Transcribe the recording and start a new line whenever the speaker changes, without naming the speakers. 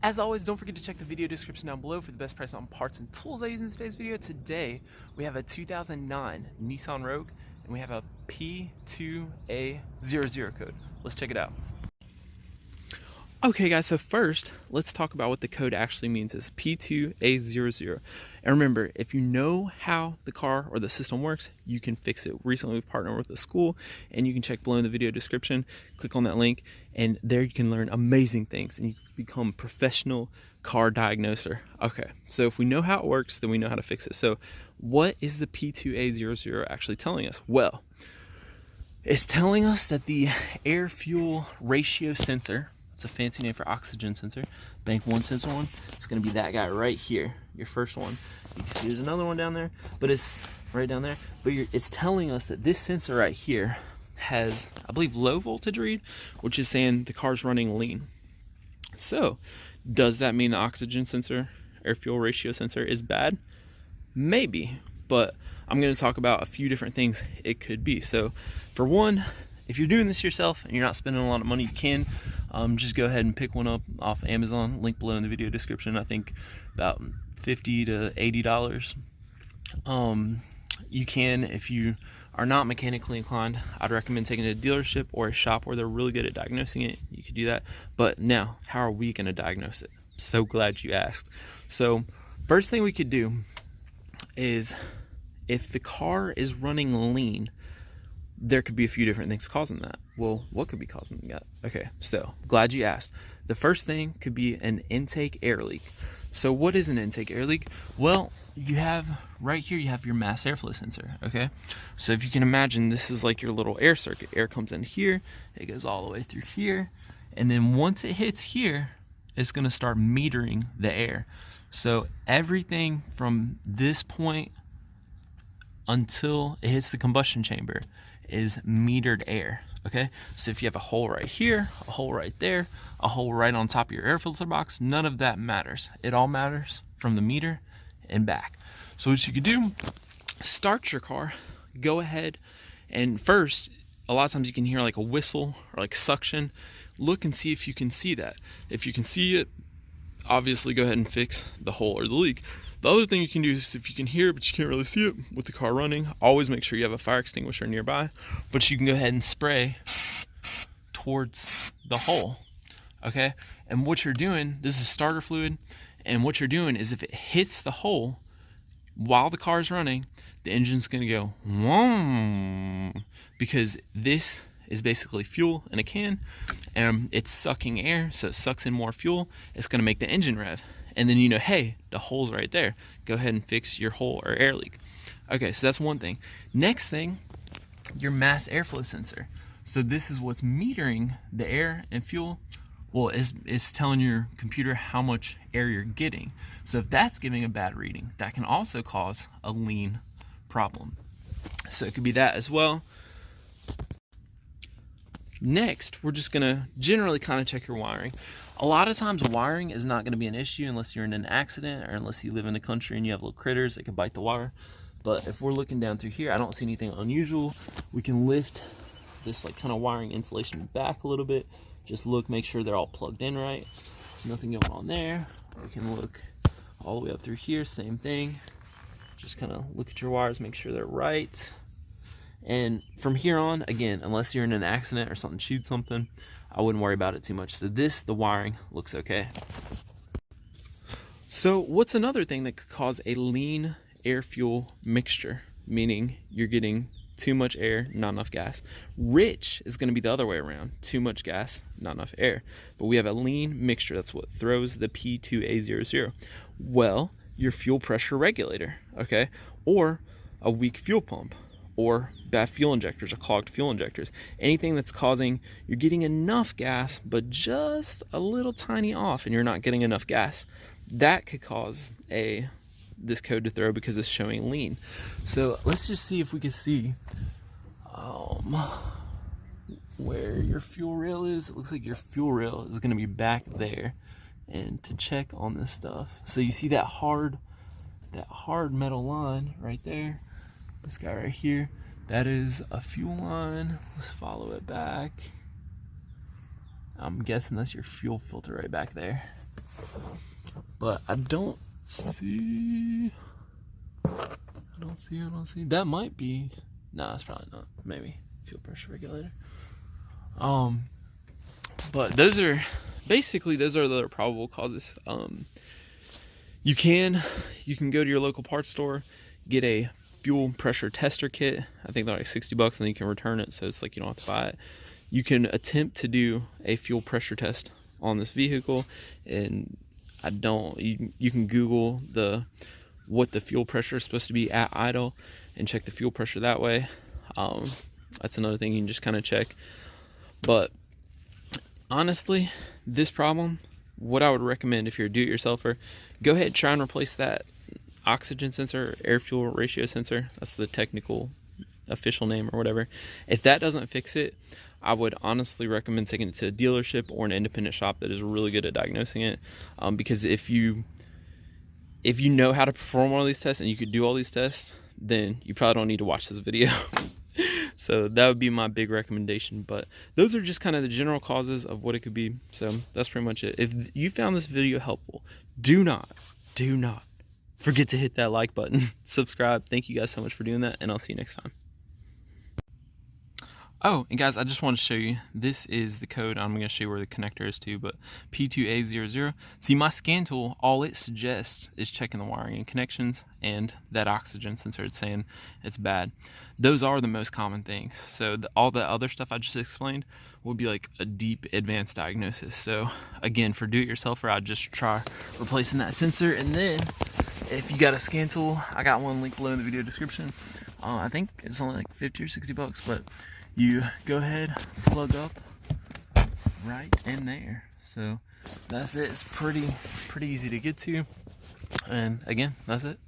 As always, don't forget to check the video description down below for the best price on parts and tools I use in today's video. Today, we have a 2009 Nissan Rogue, and we have a P2A00 code. Let's check it out. Okay guys, so first, let's talk about what the code actually means. Is P2A00. And remember, if you know how the car or the system works, you can fix it. Recently, we've partnered with a school, and you can check below in the video description, click on that link, and there you can learn amazing things, and you can become a professional car diagnoser. Okay, so if we know how it works, then we know how to fix it. So what is the P2A00 actually telling us? Well, it's telling us that the air-fuel ratio sensor, it's a fancy name for oxygen sensor, bank 1 sensor one, it's going to be that guy right here, your first one. You can see there's another one down there, but it's right down there. But it's telling us that this sensor right here has, I believe, low voltage read, which is saying the car's running lean. So does that mean the oxygen sensor, air fuel ratio sensor, is bad? Maybe, but I'm going to talk about a few different things it could be. So for one, if you're doing this yourself and you're not spending a lot of money, you can just go ahead and pick one up off Amazon, link below in the video description. I think about $50 to $80. You can, if you are not mechanically inclined, I'd recommend taking it to a dealership or a shop where they're really good at diagnosing it. You could do that. But now, how are we going to diagnose it? So glad you asked. So first thing we could do is, if the car is running lean, there could be a few different things causing that. Well, what could be causing that? Okay, so glad you asked. The first thing could be an intake air leak. So what is an intake air leak? Well, you have right here, you have your mass airflow sensor, okay? So if you can imagine, this is like your little air circuit. Air comes in here, it goes all the way through here, and then once it hits here, it's gonna start metering the air. So everything from this point until it hits the combustion chamber is metered air, okay? So if you have a hole right here, a hole right there, a hole right on top of your air filter box, none of that matters. It all matters from the meter and back. So what you could do, start your car, go ahead, and first, a lot of times you can hear like a whistle or like suction. Look and see if you can see that. If you can see it, obviously go ahead and fix the hole or the leak. The other thing you can do is, if you can hear it but you can't really see it with the car running, always make sure you have a fire extinguisher nearby, but you can go ahead and spray towards the hole, okay? And what you're doing, this is starter fluid, and what you're doing is, if it hits the hole while the car is running, the engine's gonna go whoom, because this is basically fuel in a can, and it's sucking air, so it sucks in more fuel. It's gonna make the engine rev. And then you know, hey, the hole's right there. Go ahead and fix your hole or air leak. Okay, so that's one thing. Next thing, your mass airflow sensor. So this is what's metering the air and fuel. Well, it's telling your computer how much air you're getting. So if that's giving a bad reading, that can also cause a lean problem. So it could be that as well. Next, we're just gonna generally kind of check your wiring. A lot of times wiring is not gonna be an issue unless you're in an accident or unless you live in the country and you have little critters that can bite the wire. But if we're looking down through here, I don't see anything unusual. We can lift this like kind of wiring insulation back a little bit. Just look, make sure they're all plugged in right. There's nothing going on there. We can look all the way up through here, same thing. Just kind of look at your wires, make sure they're right. And from here on, again, unless you're in an accident or something chewed something, I wouldn't worry about it too much. So the wiring looks okay. So what's another thing that could cause a lean air fuel mixture? Meaning you're getting too much air, not enough gas. Rich is gonna be the other way around. Too much gas, not enough air. But we have a lean mixture. That's what throws the P2A00. Well, your fuel pressure regulator, okay? Or a weak fuel pump, or bad fuel injectors or clogged fuel injectors. Anything that's causing, you're getting enough gas, but just a little tiny off and you're not getting enough gas. That could cause this code to throw because it's showing lean. So let's just see if we can see where your fuel rail is. It looks like your fuel rail is gonna be back there. And to check on this stuff. So you see that hard metal line right there? This guy right here, that is a fuel line. Let's follow it back. I'm guessing that's your fuel filter right back there. But I don't see. That might be. Nah, it's probably not. Maybe fuel pressure regulator. But those are the probable causes. You can go to your local parts store, get a fuel pressure tester kit. I think they're like $60, and then you can return it, so it's like you don't have to buy it. You can attempt to do a fuel pressure test on this vehicle, and you can Google what the fuel pressure is supposed to be at idle and check the fuel pressure that way. That's another thing you can just kind of check. But honestly, this problem, what I would recommend if you're a do-it-yourselfer, go ahead and try and replace that oxygen sensor, air fuel ratio sensor. That's the technical official name or whatever. If that doesn't fix it, I would honestly recommend taking it to a dealership or an independent shop that is really good at diagnosing it. Because if you know how to perform all these tests and you could do all these tests, then you probably don't need to watch this video. So that would be my big recommendation. But those are just kind of the general causes of what it could be. So that's pretty much it. If you found this video helpful, do not forget to hit that like button, subscribe. Thank you guys so much for doing that, and I'll see you next time. Oh, and guys, I just wanted to show you, this is the code. I'm going to show you where the connector is too, but P2A00. See, my scan tool, all it suggests is checking the wiring and connections and that oxygen sensor. It's saying it's bad. Those are the most common things. So all the other stuff I just explained would be like a deep advanced diagnosis. So again, for do-it-yourselfer, I'd just try replacing that sensor. And then if you got a scan tool, I got one linked below in the video description. I think it's only like 50 or $60, but you go ahead, plug up right in there. So that's it. It's pretty easy to get to. And again, that's it.